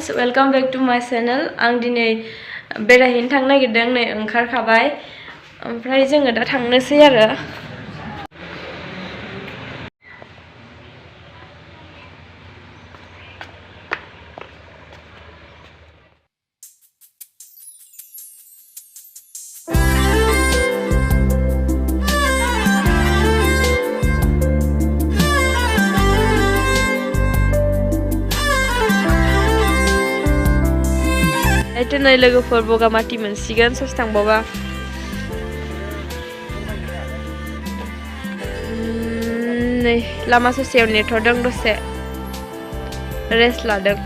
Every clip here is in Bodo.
friends, welcome back to my channel. आं दिनै बेरायहैनो थांनो नागिरदों नै ओंखारखाबाय ओमफ्राय जोङो दा थांनोसै आरो दिनै लोगोफोर बगामाथि मोनसिगोन ससे थांबावबा नै लामा ससेयाव नेथ'दों दसे रेस्ट लादों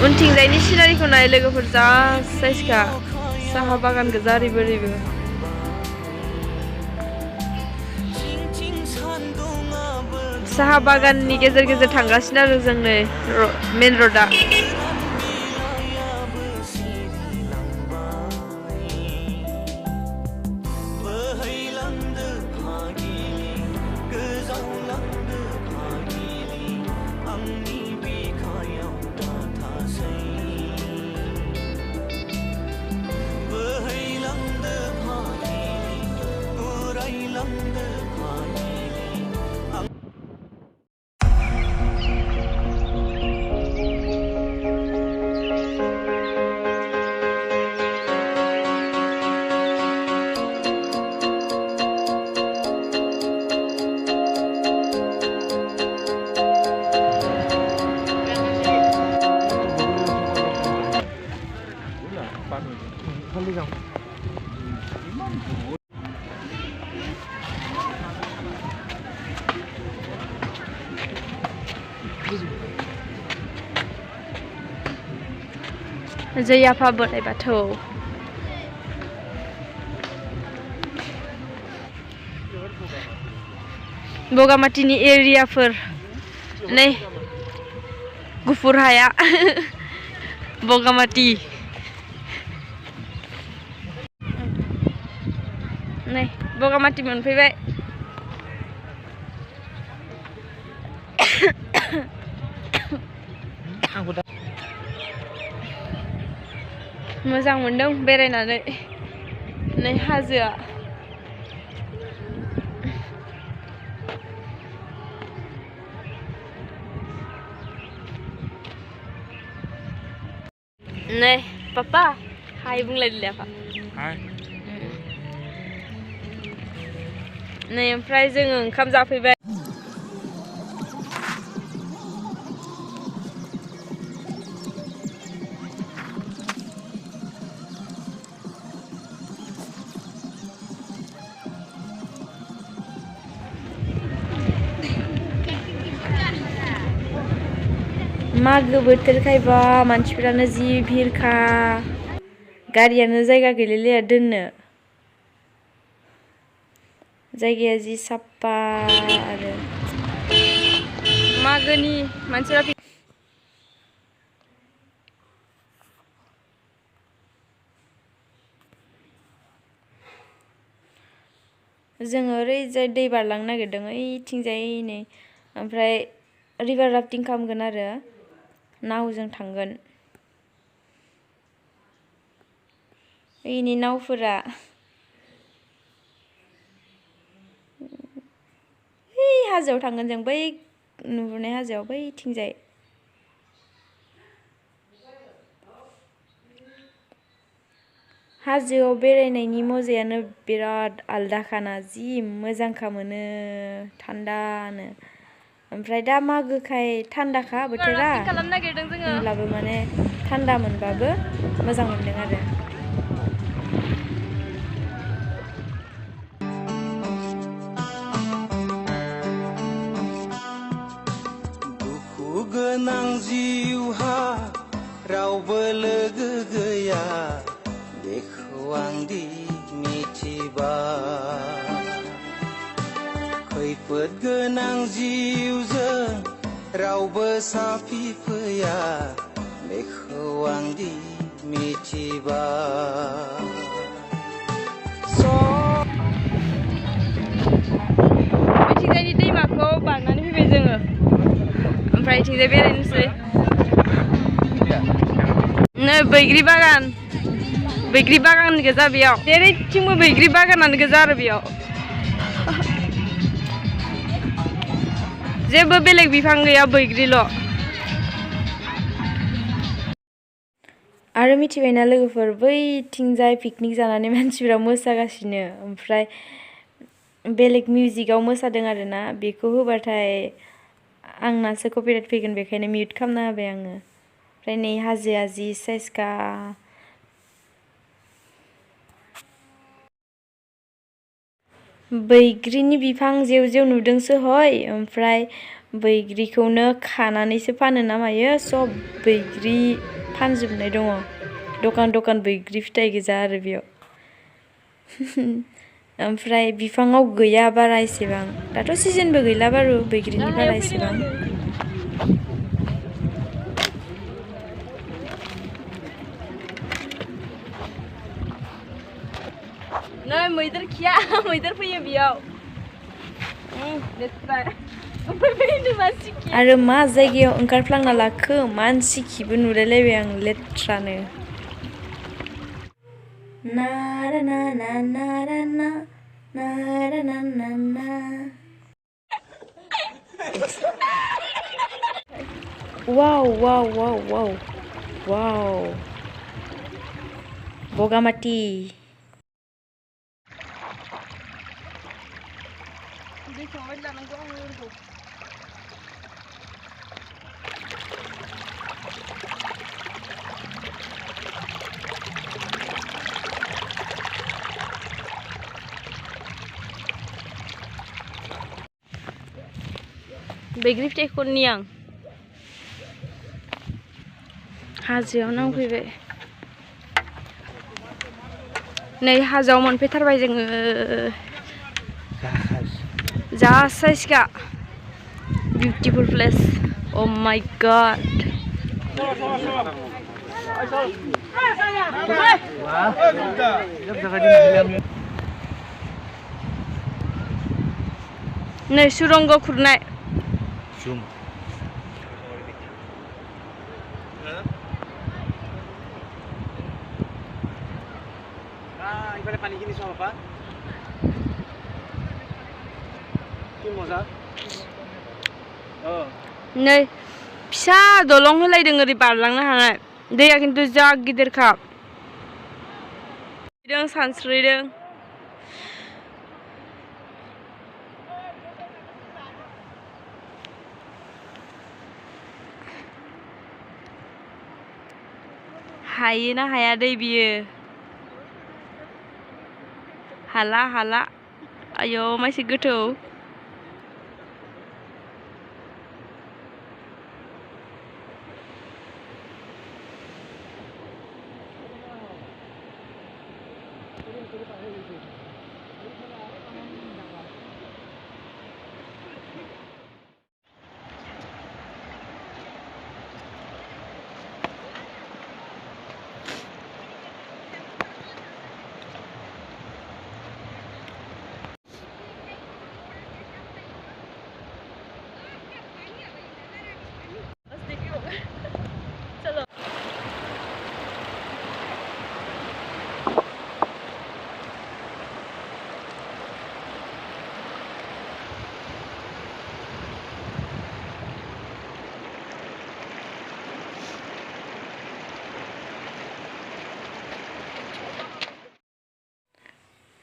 उनथिंजायनि सिनारिखौ नाय लोगोफोर जा साइसखा साहा बागान गोजा ओरैबो ओरैबो साहा बागाननि गेजेर गेजेर थांगासिनो आरो जों नै मेन र'डआ जय आफा बोराइ बाथौ बगामाथिनि एरियाफोर नै गुफुर हाया बगामाथि नै बगामाथि मोनफैबाय मोजां मोनदों बेरायनानै नै हाजोआ नै पापा हाय बुंलायदोले आफा हाय नै ओमफ्राय जोङो ओंखाम जाफैबाय मागो बोथोरखायबा मानसिफोरानो जि भिरखा गारियानो जायगा गैलायलाया दोननो जायगाया जि साफा आरो मागोनि मानसिफोरा जोङो ओरैजाय दै बारलांनो नागिरदों ओइथिंजाय नै ओमफ्राय रिभार राफ्टिं खालामगोन आरो नावजों थांगोन ओइनि नावफोरा ओइ हाजोआव थांगोन जों बै नुहुरनाय हाजोआव बैथिंजाय हाजोआव बेरायनायनि मजायानो बिराद आलदाखाना जि मोजांखा मोनो थान्दानो ओमफ्राय दा मागोखाय थान्दाखा बोथोरा होमब्लाबो माने थान्दा मोनबाबो मोजां मोनदों आरो दुखु गोनां जिउहा रावबो लोगो गैया बेखौ आंदि मिथिबाय खैफोद गोनां जिउजों रावबो साफि फैया बेखौ आंदि मिथिबाय बैथिंजायनि दैमाखौ बारनानै फैबाय जोङो इथिंजाय बेरायनोसै नै बैग्रि बागान गोजा बेयाव जेरैथिंबो बैग्रि बागानानो गोजा आरो बेयाव जेबो बेलेग बिफां गैया बैग्रिल' आरो मिथिबायना लोगोफोर बैथिंजाय पिकनिक जानानै मानसिफोरा मोसागासिनो ओमफ्राय बेलेग मिउजिकआव मोसादों आरोना बेखौ होबाथाय आंनासो कपिराइट फैगोन बेखायनो मिउट खालामना होबाय आङो ओमफ्राय नै हाजोआ जि साइसखा बैग्रिनि बिफां जेव जेव नुदोंसो हय ओमफ्राय बैग्रिखौनो खानानैसो फानो ना मायो सब बैग्रि फानजोबनाय दङ दखान बैग्रि फिथाइ गोजा आरो बेयाव ओमफ्राय बिफाङाव गैया बारा एसेबां दाथ' सिजनबो गैला बारु बैग्रिनि बारा एसेबां नै मैदेर खिया मैदेर फैयो बेयाव आरो मा जायगायाव ओंखारफ्लांना लाखो मानसि खिबो नुलायलायबाय आं लेथ्रानो नारा ना ना नारा ना नारा ना ना ना वाव वाव वाव वाव वाव बगामाटी बैग्रि फिथाइखौ आं हाजोआव नांफैबाय नै हाजोआव मोनफैथारबाय जोङो जा साइसखा बिउटिफुल प्लेस अ माय गड नै सुरंग खुरनाय नै फिसा दलं होलायदों ओरै बारलांनो हानाय दैया खिन्थु जा गिदिरखा सानस्रिदों हायोना हाया दै बियो हाला आयौ मानसि गोथौ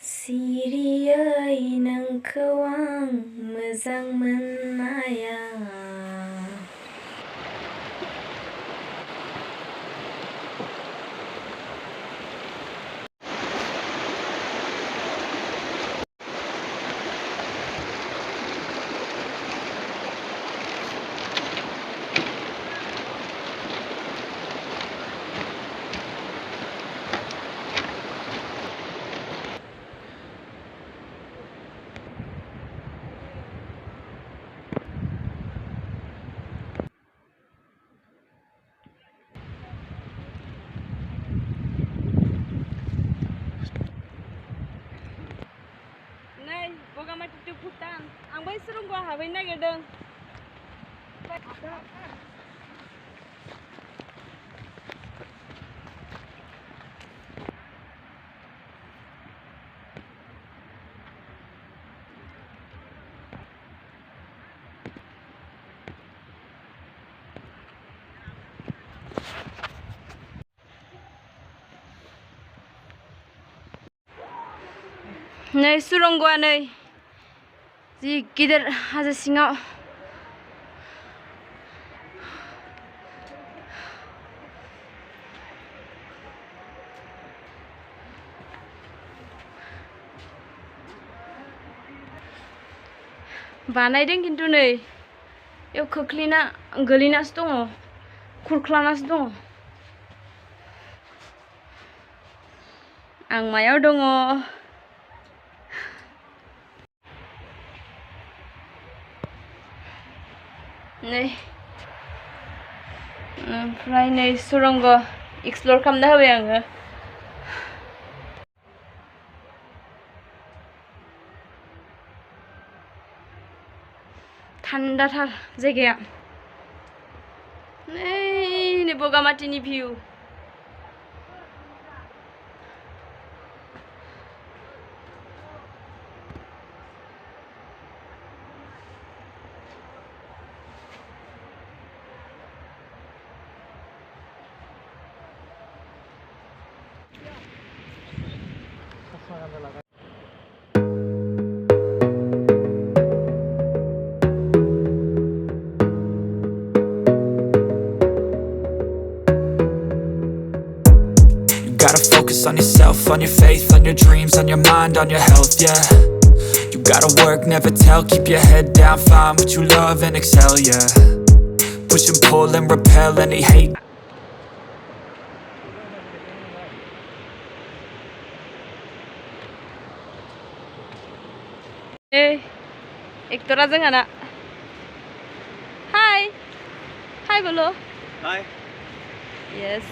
सिरियै नोंखौ आं मोजां मोननाया Boga mati tu Bhutan. Ang bay surung gua habay na gedeng. नै सुरंगआ नै जि गिदिर हाजो सिङाव बानायदों खिन्थु नै बेयाव खोख्लैना गोलैनासो दङ खुरख्लानासो दङ आं मायाव दङ नै ओमफ्राय नै सुरंग एक्सप्लोर खालामना होबाय आङो थान्दाथार जायगाया नै बगामाथिनि भिउ Gotta focus on yourself, on your faith, on your dreams, on your mind, on your health, yeah. You gotta work, never tell, keep your head down, find what you love and excel, yeah. Push and pull and repel any hate. Hey, ektora जोंहाना Hi. Hi बोलो Hi. Yes.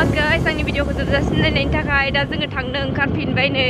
Guys, आंनि भिडिअखौ जोबजासिम नायनायनि थाखाय दा जोङो थांनो ओंखारफिनबाय नै